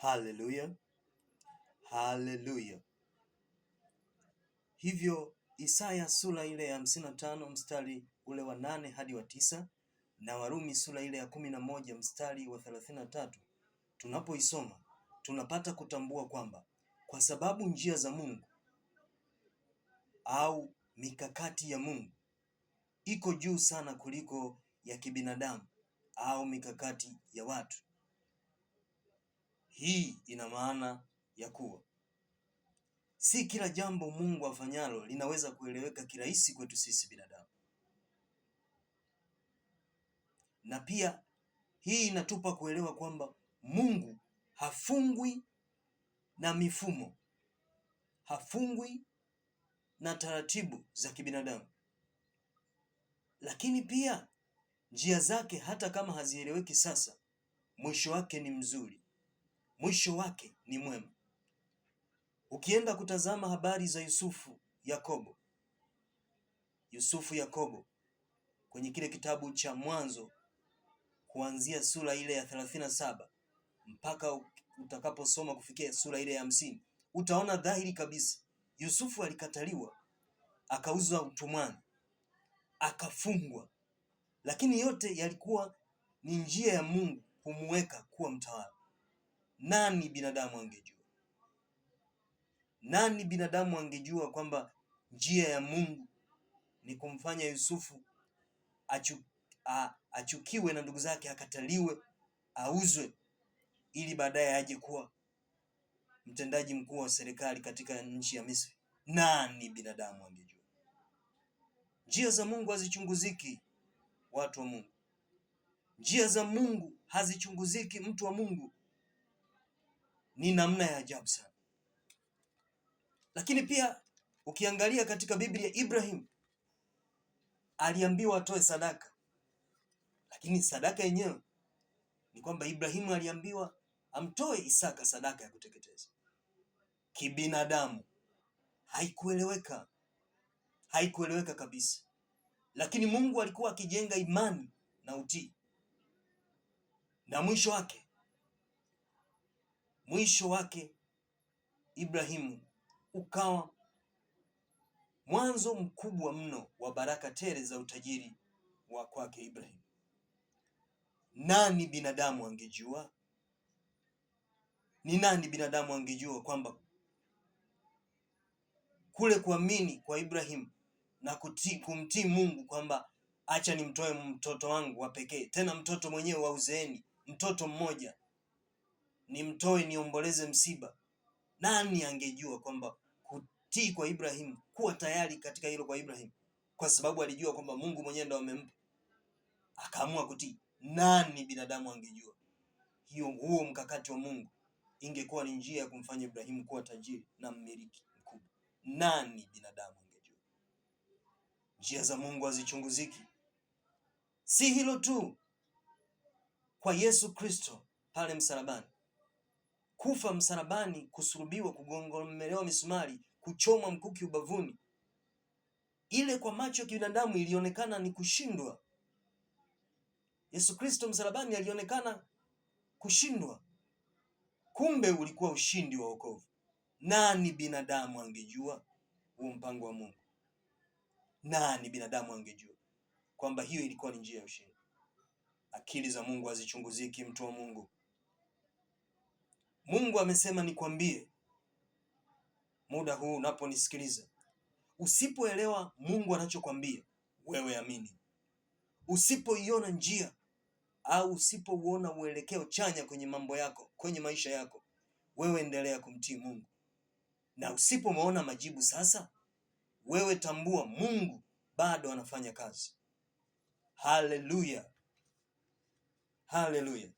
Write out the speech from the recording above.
Haleluya, haleluya. Hivyo Isaya sura ile ya 55 mstari ule wa 8 hadi wa 9 na Warumi sura ile ya 11 mstari wa 33, tunapoisoma tunapata kutambua kwamba kwa sababu njia za Mungu au mikakati ya Mungu iko juu sana kuliko ya kibinadamu au mikakati ya watu. Hii ina maana ya kuwa si kila jambo Mungu afanyalo linaweza kueleweka kirahisi kwetu sisi binadamu. Na pia hii inatupa kuelewa kwamba Mungu hafungwi na mifumo, hafungwi na taratibu za kibinadamu. Lakini pia njia zake hata kama hazieleweki sasa, mwisho wake ni mzuri, mwisho wake ni mwema. Ukienda kutazama habari za Yusufu Yakobo kwenye kile kitabu cha Mwanzo kuanzia sura ile ya 37 mpaka utakaposoma kufikia sura ile ya 50, utaona dhahiri kabisa Yusufu alikataliwa, akauzwa utumwani, akafungwa, lakini yote yalikuwa ni njia ya Mungu kumweka kuwa mtawala. Nani binadamu angejua? Nani binadamu angejua kwamba njia ya Mungu ni kumfanya Yusufu achukiwe na ndugu zake, akataliwe, auzwe, ili baadaye aje kuwa mtendaji mkuu wa serikali katika nchi ya Misri? Nani binadamu angejua? Njia za Mungu hazichunguziki, watu wa Mungu. Njia za Mungu hazichunguziki, mtu wa Mungu. Ni namna ya ajabu sana. Lakini pia ukiangalia katika Biblia, Ibrahim aliambiwa atoe sadaka, lakini sadaka yenyewe ni kwamba Ibrahimu aliambiwa amtoe Isaka sadaka ya kuteketeza. Kibinadamu haikueleweka kabisa, lakini Mungu alikuwa akijenga imani na utii, na mwisho wake Ibrahimu ukawa mwanzo mkubwa mno wa baraka tele za utajiri wa kwake Ibrahimu. Nani binadamu angejua? Ni nani binadamu angejua kwamba kule kuamini kwa Ibrahimu na kumtii Mungu kwamba acha nimtoe mtoto wangu wa pekee, tena mtoto mwenyewe wa uzeeni, mtoto mmoja, nimtoe niomboleze msiba. Nani angejua kwamba kutii kwa Ibrahimu, kuwa tayari katika hilo kwa Ibrahimu, kwa sababu alijua kwamba Mungu mwenyewe ndo amempa, akaamua kutii. Nani binadamu angejua huo mkakati wa Mungu ingekuwa ni njia ya kumfanya Ibrahimu kuwa tajiri na mmiliki mkubwa? Nani binadamu angejua? Njia za Mungu hazichunguziki. Si hilo tu, kwa Yesu Kristo pale msalabani, kufa msalabani, kusulubiwa, kugongomelewa misumari, kuchomwa mkuki ubavuni, ile kwa macho ya kibinadamu ilionekana ni kushindwa. Yesu Kristo msalabani alionekana kushindwa, kumbe ulikuwa ushindi wa wokovu. Nani binadamu angejua huo mpango wa Mungu? Nani binadamu angejua kwamba hiyo ilikuwa ni njia ya ushindi? Akili za Mungu hazichunguziki, mtu wa Mungu. Mungu amesema nikwambie muda huu unaponisikiliza, usipoelewa Mungu anachokwambia, wewe amini. Usipoiona njia au usipouona uelekeo chanya kwenye mambo yako, kwenye maisha yako, wewe endelea kumtii Mungu. Na usipoona majibu sasa, wewe tambua Mungu bado anafanya kazi. Haleluya, haleluya.